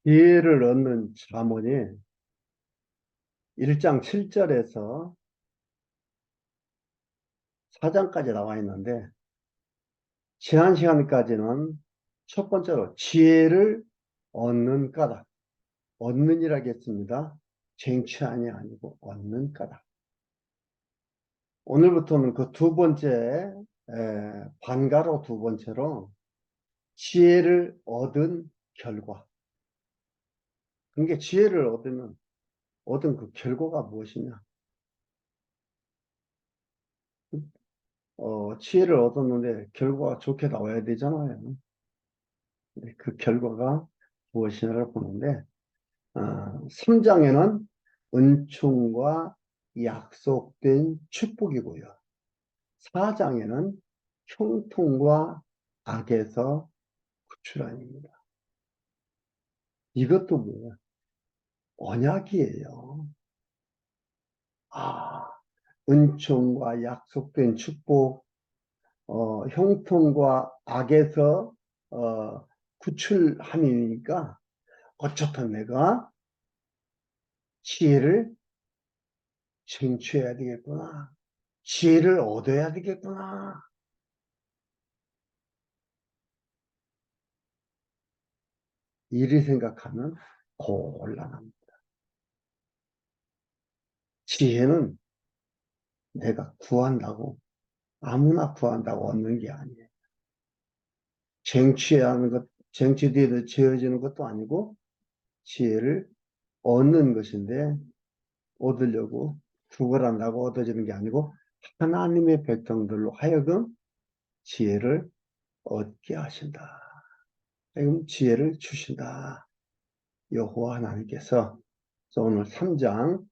지혜를 얻는 잠언이 1장 7절에서 4장까지 나와 있는데, 지난 시간까지는 첫 번째로 지혜를 얻는 까닭, 얻는이라겠습니다. 쟁취한이 아니고 얻는 까닭. 오늘부터는 그 두 번째, 반가로 두 번째로 지혜를 얻은 결과. 그러니까 지혜를 얻은 그 결과가 무엇이냐? 지혜를 얻었는데 결과가 좋게 나와야 되잖아요. 그 결과가 무엇이냐를 보는데, 3장에는 은총과 약속된 축복이고요. 4장에는 형통과 악에서 구출함입니다. 이것도 뭐예요? 언약이에요. 아, 은총과 약속된 축복, 형통과 악에서 구출함이니까 어쨌든 내가 지혜를 쟁취해야 되겠구나. 지혜를 얻어야 되겠구나. 이리 생각하면 곤란합니다. 지혜는 내가 구한다고, 아무나 구한다고 얻는 게 아니에요. 쟁취하는 것, 쟁취되어 지어지는 것도 아니고, 지혜를 얻는 것인데, 얻으려고 구걸한다고 얻어지는 게 아니고, 하나님의 백성들로 하여금 지혜를 얻게 하신다. 하여금 지혜를 주신다. 여호와 하나님께서. 그래서 오늘 3장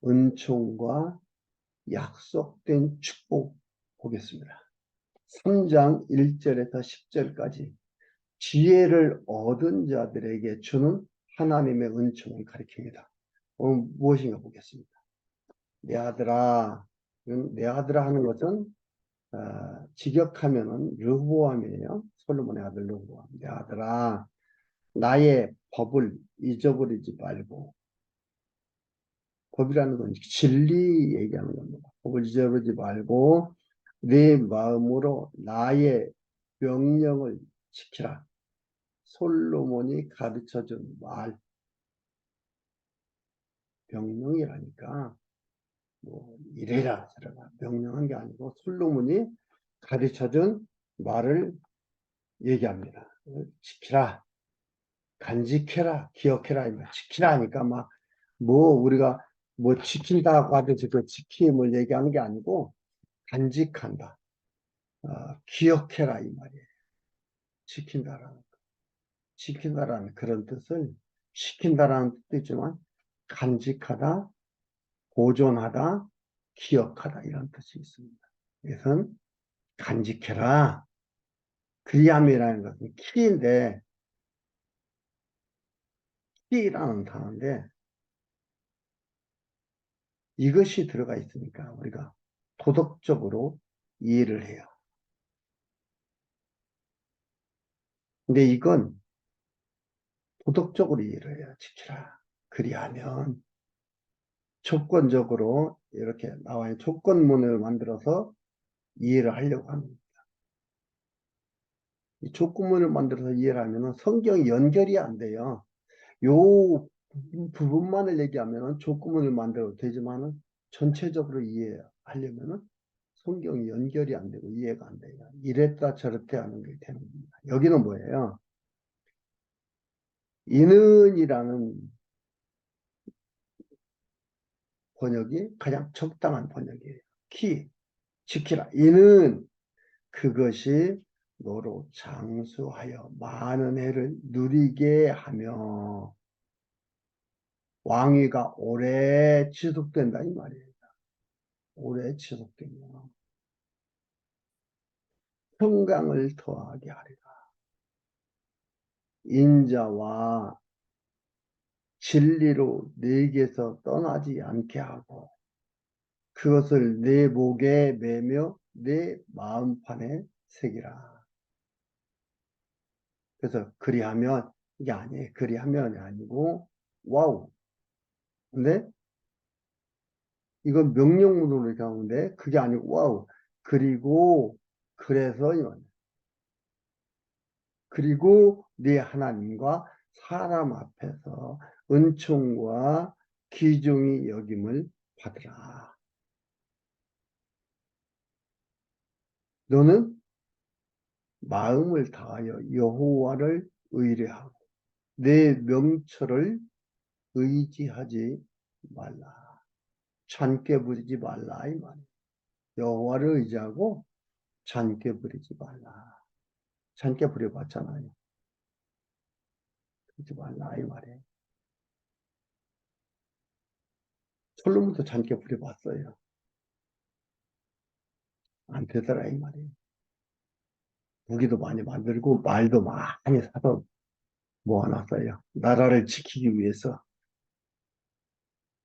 은총과 약속된 축복 보겠습니다. 3장 1절에서 10절까지 지혜를 얻은 자들에게 주는 하나님의 은총을 가리킵니다. 오늘 무엇인가 보겠습니다. 내 아들아, 내 아들아 하는 것은 직역하면은 르호암이에요. 솔로몬의 아들 르호암. 내 아들아, 나의 법을 잊어버리지 말고, 법이라는 건 진리 얘기하는 겁니다. 법을 잊어버리지 말고 내 마음으로 나의 명령을 지키라. 솔로몬이 가르쳐준 말, 명령이라니까 뭐 이래라 저래라 명령한 게 아니고 솔로몬이 가르쳐준 말을 얘기합니다. 지키라, 간직해라, 기억해라, 지키라 하니까 막 뭐 우리가 뭐 지킨다고 하듯이 그 지킴을 얘기하는 게 아니고 간직한다. 기억해라 이 말이에요. 지킨다라는 거. 지킨다라는 그런 뜻을 시킨다라는 뜻도 있지만 간직하다, 보존하다, 기억하다 이런 뜻이 있습니다. 이것은 간직해라. 그리함이라는 것은 키인데 키라는 단어인데 이것이 들어가 있으니까 우리가 도덕적으로 이해를 해요. 근데 이건 도덕적으로 이해를 해요. 지키라. 그리하면 조건적으로 이렇게 나와 있는 조건문을 만들어서 이해를 하려고 합니다. 이 조건문을 만들어서 이해를 하면 성경이 연결이 안 돼요. 요 부분만을 얘기하면 조건문을 만들어도 되지만 전체적으로 이해하려면 성경이 연결이 안 되고 이해가 안 돼요. 이랬다 저랬다 하는 게 되는 겁니다. 여기는 뭐예요? 이는이라는 번역이 가장 적당한 번역이에요. 지키라. 이는 그것이 너로 장수하여 많은 해를 누리게 하며 왕위가 오래 지속된다 이 말이에요. 오래 지속되며 평강을 더하게 하리라. 인자와 진리로 내게서 떠나지 않게 하고 그것을 내 목에 매며 내 마음판에 새기라. 그래서 그리하면 이게 아니에요. 그리하면이 아니고 와우. 근데 이건 명령문으로 이렇게 하는데 그게 아니고 와우. 그리고 그래서 그리고 네 하나님과 사람 앞에서 은총과 귀중히 여김을 받으라. 너는 마음을 다하여 여호와를 의뢰하고 내 명철을 의지하지 말라. 잔꾀 부리지 말라 이 말이야. 여호와를 의지하고 잔꾀 부리지 말라. 잔꾀 부려봤잖아요. 그러지 말라 이 말이에요. 솔로몬도 잔꾀 부려봤어요. 안 되더라 이 말이에요. 무기도 많이 만들고 말도 많이 사서 모아놨어요. 나라를 지키기 위해서.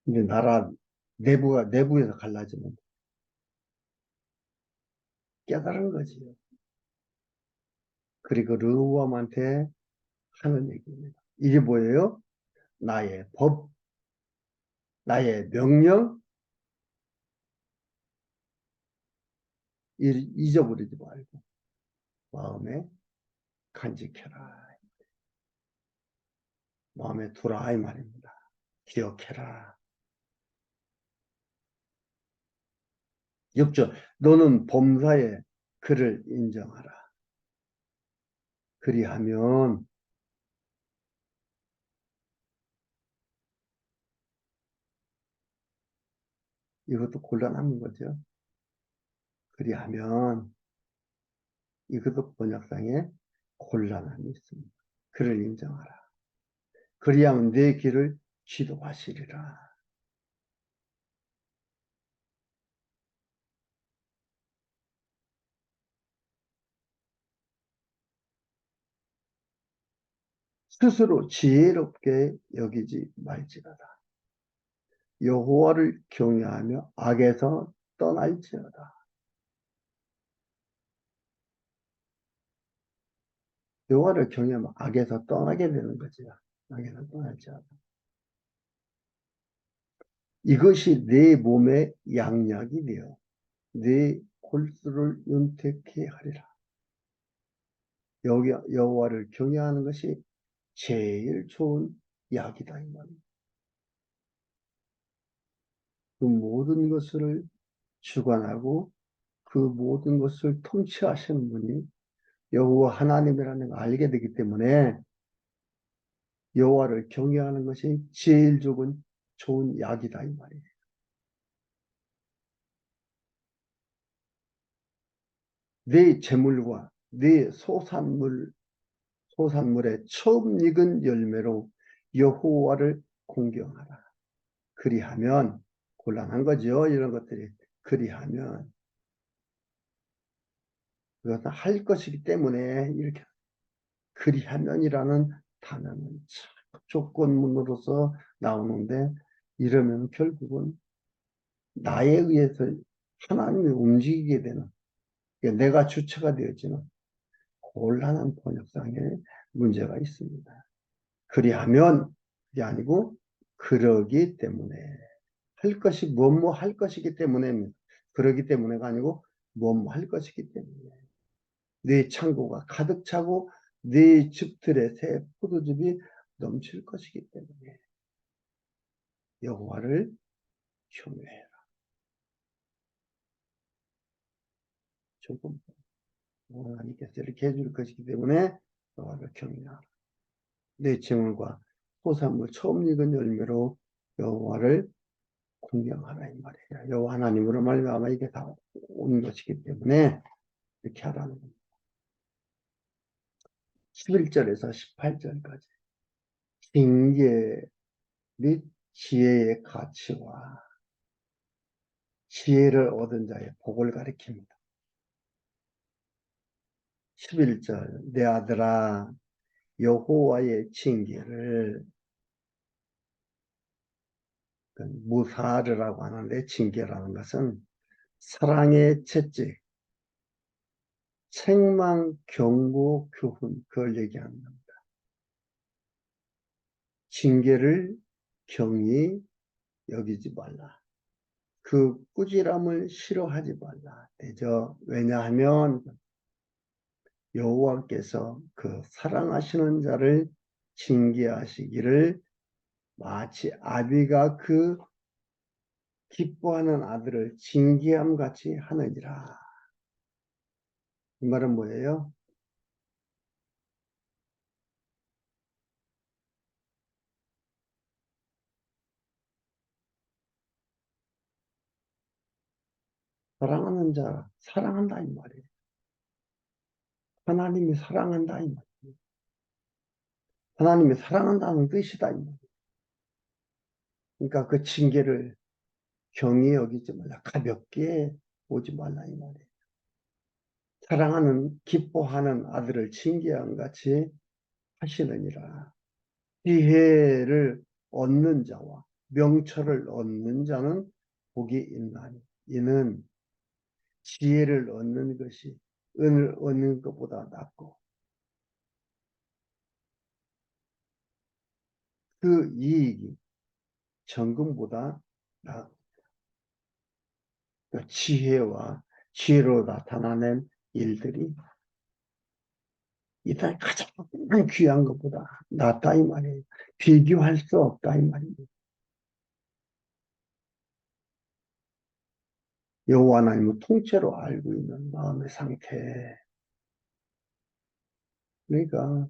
근데 나라 내부에서 갈라지면 깨달은 거지요. 그리고 르호암한테 하는 얘기입니다. 이게 뭐예요? 나의 법, 나의 명령, 잊어버리지 말고 마음에 간직해라. 마음에 두라 이 말입니다. 기억해라. 6절 너는 범사에 그를 인정하라. 그리하면 이것도 곤란한 거죠. 그리하면 이것도 번역상에 곤란함이 있습니다. 그를 인정하라. 그리하면 내 길을 지도하시리라. 스스로 지혜롭게 여기지 말지어다. 여호와를 경외하며 악에서 떠날지어다. 여호와를 경외하면 악에서 떠나게 되는 거죠. 악에서 떠날지어다. 이것이 내 몸의 양약이 되어 내 골수를 윤택케 하리라. 여기 여호와를 경외하는 것이 제일 좋은 약이다 이 말입니다. 그 모든 것을 주관하고 그 모든 것을 통치하시는 분이 여호와 하나님이라는 걸 알게 되기 때문에 여호와를 경외하는 것이 제일 좋은 약이다 이 말이에요. 네 재물과 네 소산물의 처음 익은 열매로 여호와를 공경하라. 그리하면 곤란한 거죠. 이런 것들이. 그리하면 그것은 할 것이기 때문에 이렇게 그리하면이라는 단어는 조건문으로서 나오는데 이러면 결국은 나에 의해서 하나님이 움직이게 되는 그러니까 내가 주체가 되어지는 곤란한 번역상에 문제가 있습니다. 그리하면 그게 아니고 그러기 때문에 할 것이 뭐뭐 할 것이기 때문에 그러기 때문에가 아니고 뭐뭐 할 것이기 때문에 네 창고가 가득 차고 네 즙들의 새 포도즙이 넘칠 것이기 때문에 여호와를 경외해라. 조금 하나님께서 이렇게 해줄 것이기 때문에 여호와를 경외하라. 내 재물과 소산물 처음 익은 열매로 여호와를 공경하라 이 말이에요. 여호와 하나님으로 말미암아 이게 다 온 것이기 때문에 이렇게 하라는 겁니다. 11절에서 18절까지 징계 및 지혜의 가치와 지혜를 얻은 자의 복을 가리킵니다. 11절 내 아들아 여호와의 징계를 무사르라고 하는데 징계라는 것은 사랑의 채찍, 책망, 경고, 교훈 그걸 얘기하는 겁니다. 징계를 경히 여기지 말라. 그 꾸지람을 싫어하지 말라. 되죠. 왜냐하면 여호와께서 그 사랑하시는 자를 징계하시기를 마치 아비가 그 기뻐하는 아들을 징계함 같이 하느니라. 이 말은 뭐예요? 사랑하는 자, 사랑한다 이 말이에요. 하나님이 사랑한다 이 말이에요. 하나님이 사랑한다는 뜻이다 이 말이에요. 그러니까 그 징계를 경히 여기지 말라. 가볍게 보지 말라 이 말이에요. 사랑하는 기뻐하는 아들을 징계함 같이 하시느니라. 지혜를 얻는 자와 명철을 얻는 자는 복이 있나니 이는 지혜를 얻는 것이 은을 얻는 것보다 낫고 그 이익이 정금보다 나 지혜와 지혜로 나타나는 일들이 이 땅에 가장 귀한 것보다 낫다 이 말이에요. 비교할 수 없다 이 말이에요. 여호와 하나님은 통째로 알고 있는 마음의 상태. 그러니까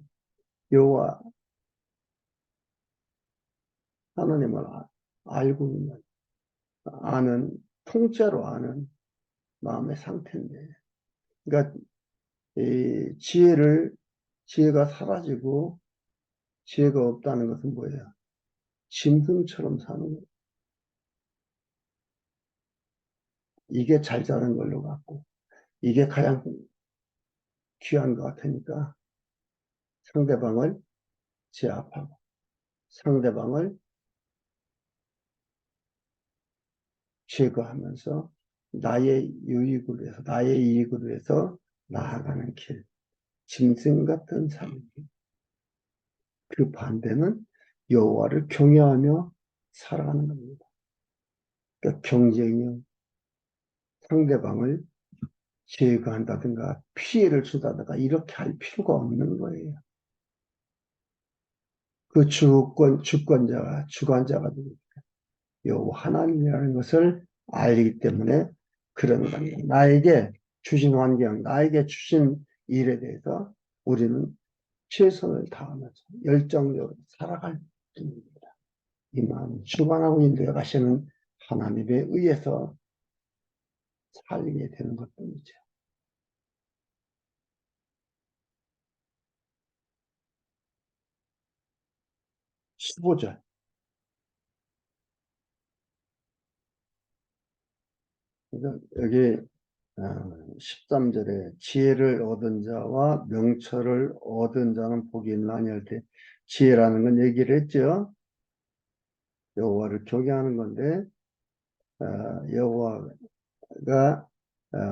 여호와 하나님을 알고 있는 아는 통째로 아는 마음의 상태인데, 그러니까 이 지혜가 사라지고 지혜가 없다는 것은 뭐예요? 짐승처럼 사는 거예요. 이게 잘 자는 걸로 같고 이게 가장 귀한 것 같으니까 상대방을 제압하고 상대방을 제거하면서 나의 유익을 위해서 나의 이익을 위해서 나아가는 길, 짐승 같은 삶. 그 반대는 여호와를 경외하며 살아가는 겁니다. 그러니까 경쟁이 상대방을 제거한다든가 피해를 주다든가 이렇게 할 필요가 없는 거예요. 그 주권자가 주관자가 여호와 하나님이라는 것을 알기 때문에 그런 겁니다. 나에게 주신 환경, 나에게 주신 일에 대해서 우리는 최선을 다하면서 열정적으로 살아갈 뿐입니다. 이 마음 주관하고 인도해 가시는 하나님에 의해서 살게 되는 것뿐이죠. 15절. 여기 13절에 지혜를 얻은 자와 명철을 얻은 자는 복이 있나니 할 때 지혜라는 건 얘기를 했죠. 여호와를 경외하는 건데 여호와가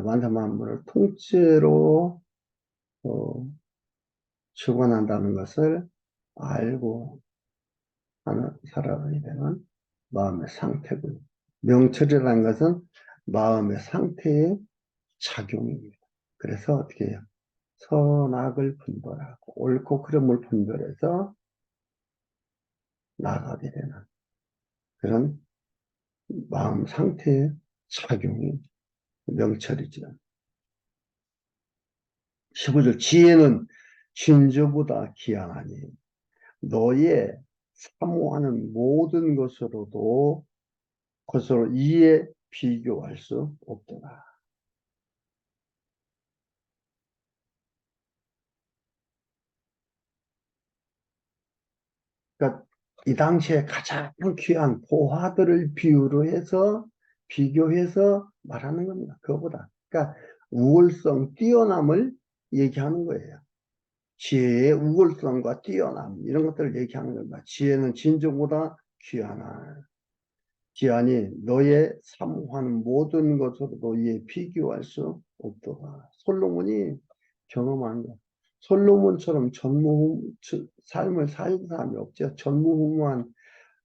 만사 만물을 통째로 어, 주관한다는 것을 알고 하는 살아가게 되는 마음의 상태고요. 명철이라는 것은 마음의 상태의 작용입니다. 그래서 어떻게 해요? 선악을 분별하고 옳고 그름을 분별해서 나아가게 되는 그런 마음 상태의 작용이 명철이죠. 15절 지혜는 진주보다 귀하나니 너의 사모하는 모든 것으로 이에 비교할 수 없더라. 그러니까 이 당시에 가장 귀한 보화들을 비교해서 말하는 겁니다. 그거보다. 그러니까 우월성, 뛰어남을 얘기하는 거예요. 지혜의 우월성과 뛰어남 이런 것들을 얘기하는 겁니다. 지혜는 진정보다 귀하나 기한이 너의 사모하는 모든 것으로도 이에 비교할 수 없도다. 솔로몬이 경험한 것. 솔로몬처럼 삶을 산 사람이 없죠. 전무후무한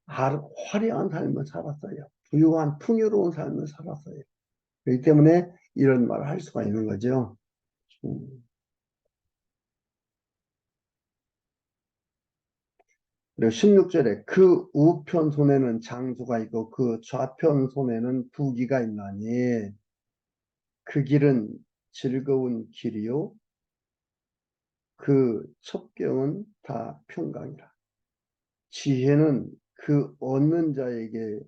화려한 삶을 살았어요. 부유한 풍요로운 삶을 살았어요. 그렇기 때문에 이런 말을 할 수가 있는 거죠. 음. 그리고 16절에 그 우편 손에는 장수가 있고 그 좌편 손에는 부귀가 있나니 그 길은 즐거운 길이요 그 첩경은 다 평강이라. 지혜는 그 얻는 자에게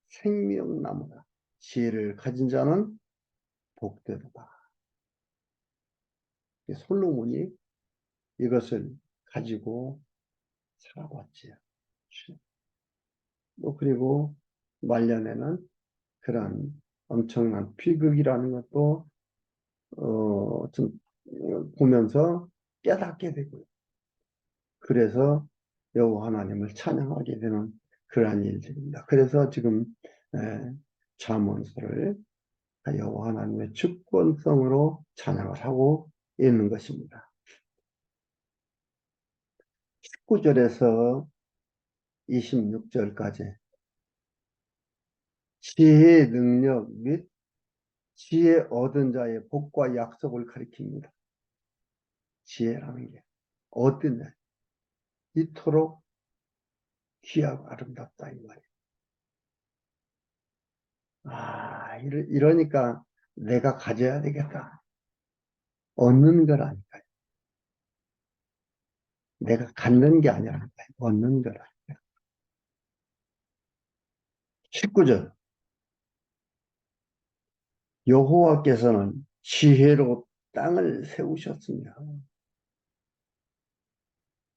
생명나무다. 지혜를 가진 자는 복되도다. 솔로몬이 이것을 가지고 살아왔지요. 뭐 그리고 말년에는 그런 엄청난 비극이라는 것도 좀 보면서 깨닫게 되고요. 그래서 여호와 하나님을 찬양하게 되는 그러한 일들입니다. 그래서 지금 잠언서를 여호와 하나님의 주권성으로 찬양을 하고 있는 것입니다. 19절에서 26절까지 지혜의 능력 및 지혜 얻은 자의 복과 약속을 가리킵니다. 지혜라는 게 어떠냐? 이토록 귀하고 아름답다 이 말이에요. 이러니까 내가 가져야 되겠다. 얻는 거라니까요. 내가 갖는 게 아니라니까요. 얻는 거라니까요. 19절 여호와께서는 지혜로 땅을 세우셨으며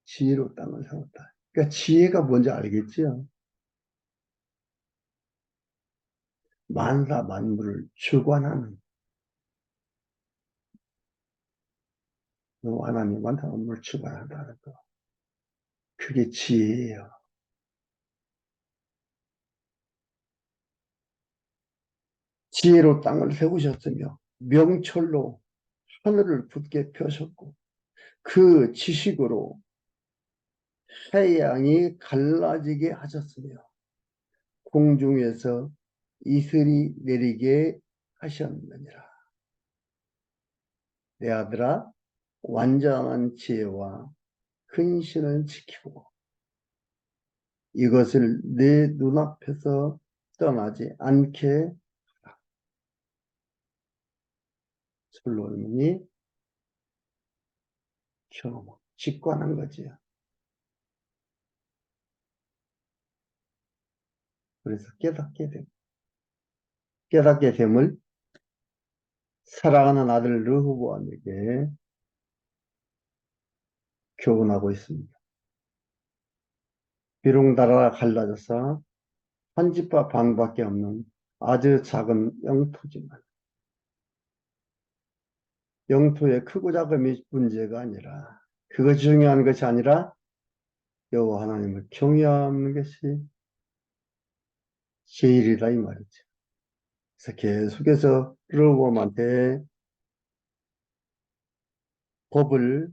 지혜로 땅을 세웠다. 그러니까 지혜가 뭔지 알겠지요? 만사 만물을 주관하는 하나님 만사 만물을 주관한다는 거. 그게 지혜예요. 지혜로 땅을 세우셨으며 명철로 하늘을 굳게 펴셨고 그 지식으로 태양이 갈라지게 하셨으며 공중에서 이슬이 내리게 하셨느니라. 내 아들아 완전한 지혜와 근신을 지키고 이것을 내 눈앞에서 떠나지 않게 하라. 솔로몬이 직관한 거지요. 그래서 깨닫게 됨을 사랑하는 아들 르호보암에게 교훈하고 있습니다. 비록 나라가 갈라져서 한 집과 방밖에 없는 아주 작은 영토지만 영토의 크고 작음이 문제가 아니라 그것이 중요한 것이 아니라 여호와 하나님을 경외하는 것이 제일이다 이 말이죠. 그래서 계속해서 르호보암한테 법을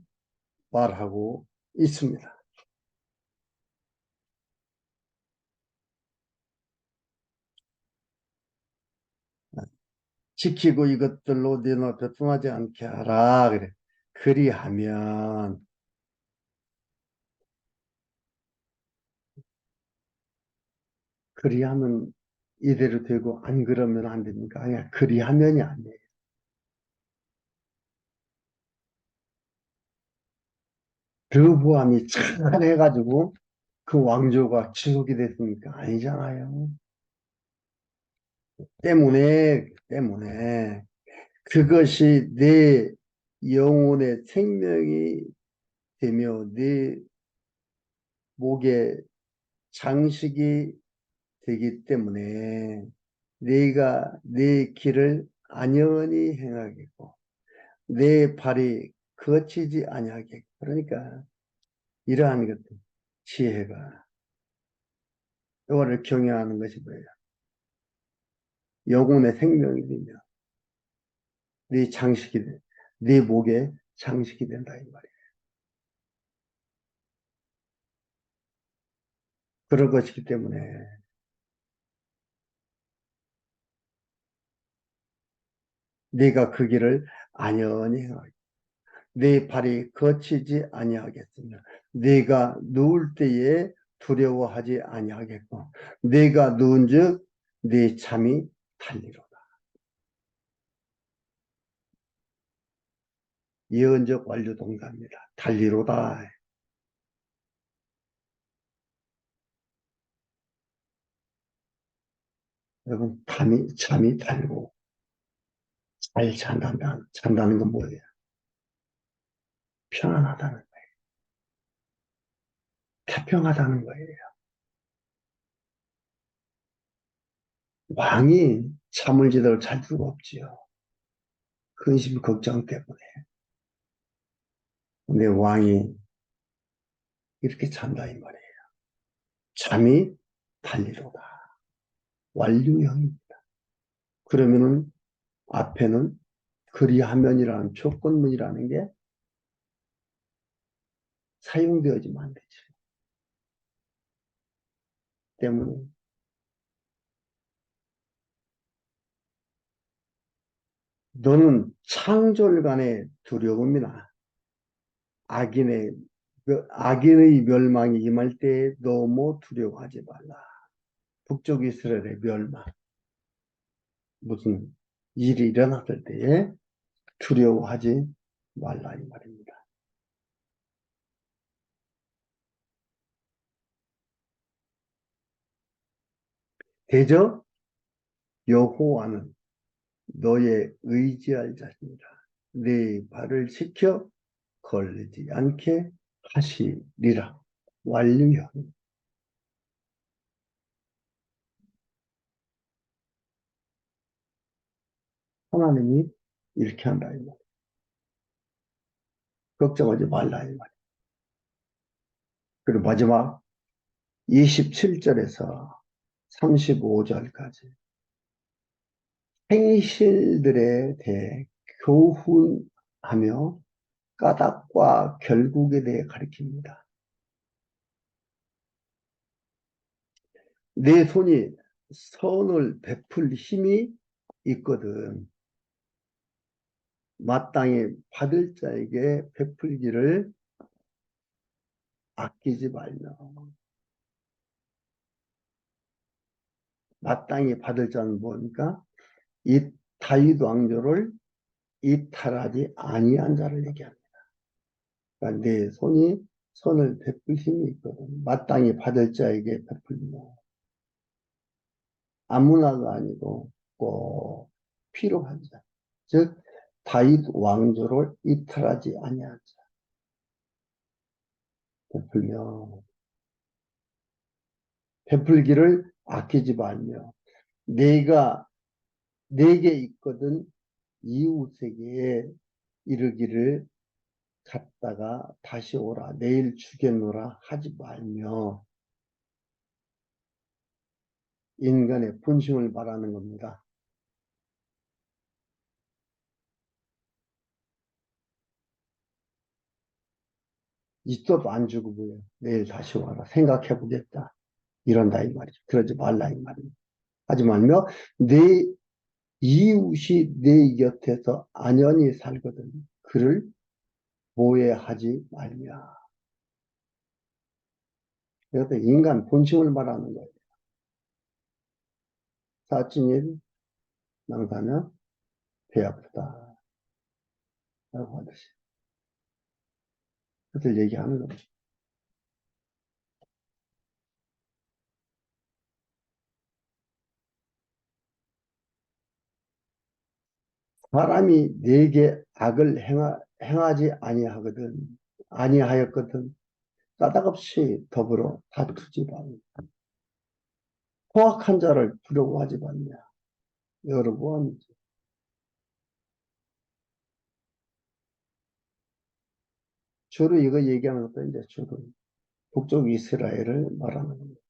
말하고 있습니다. 지키고 이것들로 네 눈앞에 떠나지 않게 하라 그래. 그리하면 이대로 되고 안 그러면 안 됩니까? 아니 그리하면이 아니에요. 르호보암이 잘해가지고 그 왕조가 지속이 됐습니까? 아니잖아요. 때문에 그것이 내 영혼의 생명이 되며 내 목의 장식이 되기 때문에 네가 내 길을 안연히 행하겠고 내 발이 거치지 아니하겠고 그러니까 이러한 것들 지혜가 여호와를 경외하는 것이 뭐예요? 영혼의 생명이 되며 네 장식이 돼. 네 목에 장식이 된다 이 말이에요. 그럴 것이기 때문에 네가 그 길을 안연히 행하라. 네 발이 거치지 아니하겠으며 네가 누울 때에 두려워하지 아니하겠고 네가 누운즉 네 잠이 달리로다. 예언적 완료 동사입니다. 달리로다. 여러분 잠이 달고 잘 잔다는 건 뭐예요? 편안하다는 거예요. 태평하다는 거예요. 왕이 잠을 제대로 잘 수가 없지요. 근심 걱정 때문에. 근데 왕이 이렇게 잔다 이 말이에요. 잠이 달리로다. 완료형. 그러면은 앞에는 그리하면이라는 조건문이라는 게 사용되어지면 안 되지. 때문에 너는 창졸간의 두려움이나 악인의 악인의 멸망이 임할 때에 너무 두려워하지 말라. 북쪽 이스라엘의 멸망, 무슨 일이 일어났을 때에 두려워하지 말라 이 말입니다. 대저 여호와는 너의 의지할 자신이라. 네 발을 지켜 걸리지 않게 하시리라. 완료형. 하나님이 이렇게 한다 이 말이야. 걱정하지 말라 이 말이야. 그리고 마지막 27절에서 35절까지 행실들에 대해 교훈하며 까닭과 결국에 대해 가르칩니다. 내 손이 선을 베풀 힘이 있거든 마땅히 받을 자에게 베풀기를 아끼지 말며 마땅히 받을 자는 뭡니까? 이 다윗 왕조를 이탈하지 아니한 자를 얘기합니다. 그러니까 내 손이 손을 베풀 힘이 있거든 마땅히 받을 자에게 베풀며 아무나가 아니고 꼭 필요한 자, 즉 다윗 왕조를 이탈하지 아니한 자 베풀며 베풀기를 아끼지 말며 내가 내게 있거든 이웃에게 이르기를 갔다가 다시 오라 내일 주겠노라 하지 말며 인간의 본심을 말하는 겁니다. 있어도 안 주고 뭐예요. 내일 다시 와라 생각해 보겠다 이런다 이 말이죠. 그러지 말라 이 말입니다. 하지 말며 내 이웃이 내 곁에서 안연히 살거든 그를 모해하지 말며 이것도 인간 본심을 말하는 거예요. 사찐일 낭사는 배 아프다 라고 하듯이 그것을 얘기하는 겁니다. 사람이 내게 악을 행하지 아니하였거든 까닭없이 더불어 다투지 말라. 포악한 자를 부러워하지 말냐. 여러분 주로 이거 얘기하는 것도 이제 주로 북쪽 이스라엘을 말하는 겁니다.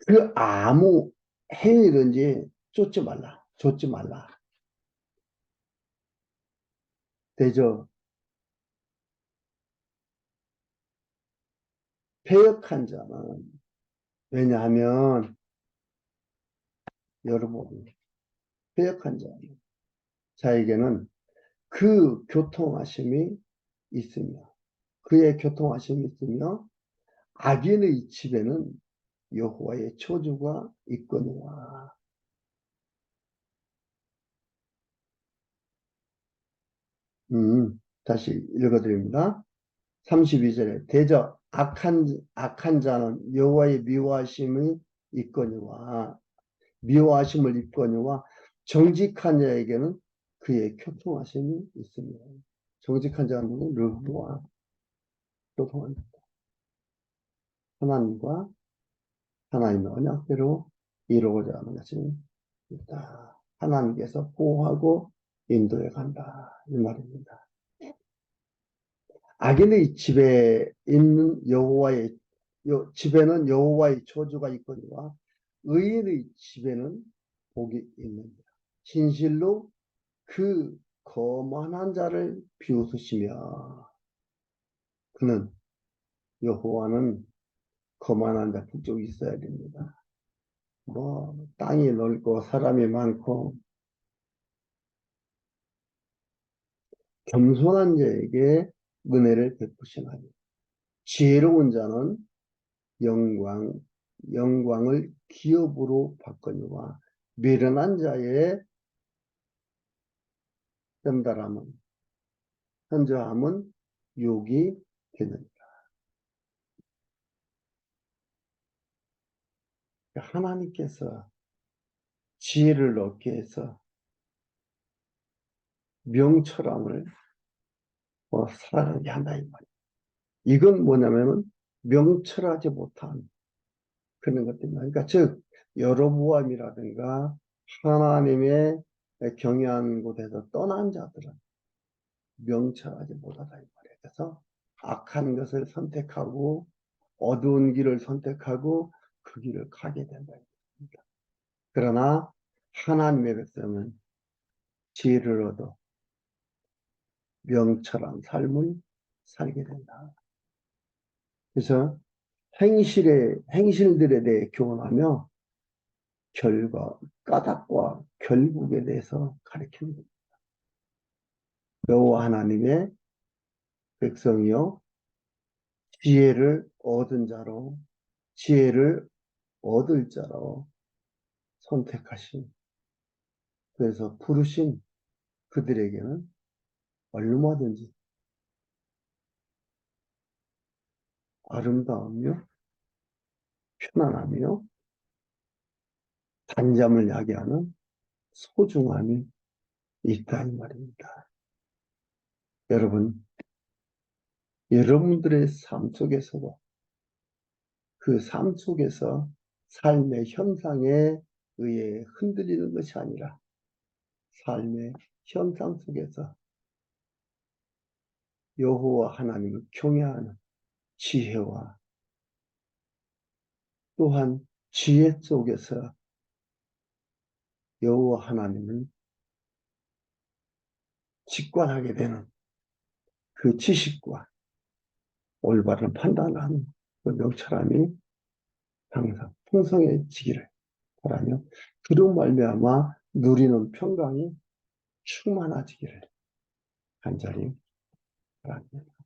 그 아무 행위든지 쫓지 말라. 대저 패역한 자는, 왜냐하면 여러분, 패역한 자에게는 그 교통하심이 있으며, 그의 교통하심이 있으며 악인의 집에는 여호와의 저주가 있거니와. 다시 읽어드립니다. 32절에 대저 악한 자는 여호와의 미워하심이 있거니와, 미워하심을 입거니와 정직한 자에게는 그의 교통하심이 있으며. 정직한 자는 르브와 교통합니다. 하나님과 하나님의 언약대로 이루고자 하는 것이 있다. 하나님께서 보호하고 인도해 간다. 이 말입니다. 악인의 집에 있는 집에는 여호와의 저주가 있거니와 의인의 집에는 복이 있느니라. 진실로 그 거만한 자를 비웃으시며, 그는 여호와는 거만한 자 북쪽에 있어야 됩니다. 땅이 넓고 사람이 많고 겸손한 자에게 은혜를 베푸시나니 지혜로운 자는 영광을 기업으로 받거니와 미련한 자의 뜸달함은 현저함은 욕이 되느니라. 하나님께서 지혜를 얻게 해서 명철함을 살아가게 한다 이 말이에요. 이건 뭐냐면은 명철하지 못한 그런 것들입니다. 그러니까 즉 여로보암이라든가 하나님의 경외한 곳에서 떠난 자들은 명철하지 못하다 이 말이에요. 그래서 악한 것을 선택하고 어두운 길을 선택하고 그 길을 가게 된다 이 말입니다. 그러나 하나님의 백성은 지혜를 얻어 명철한 삶을 살게 된다. 그래서 행실들에 대해 교훈하며 까닭과 결국에 대해서 가르치는 겁니다. 여호와 하나님의 백성이요, 지혜를 얻을 자로 선택하신, 그래서 부르신 그들에게는 얼마든지 아름다우며 편안하며 단잠을 야게 하는 소중함이 있다 이 말입니다. 여러분들의 삶 속에서도 그 삶 속에서 삶의 현상에 의해 흔들리는 것이 아니라 삶의 현상 속에서 여호와 하나님을 경외하는 지혜와 또한 지혜 속에서 여호와 하나님을 직관하게 되는 그 지식과 올바른 판단하는 그 명철함이 항상 풍성해지기를 바라며 그로 말미암아 누리는 평강이 충만해지기를 간절히 바랍니다.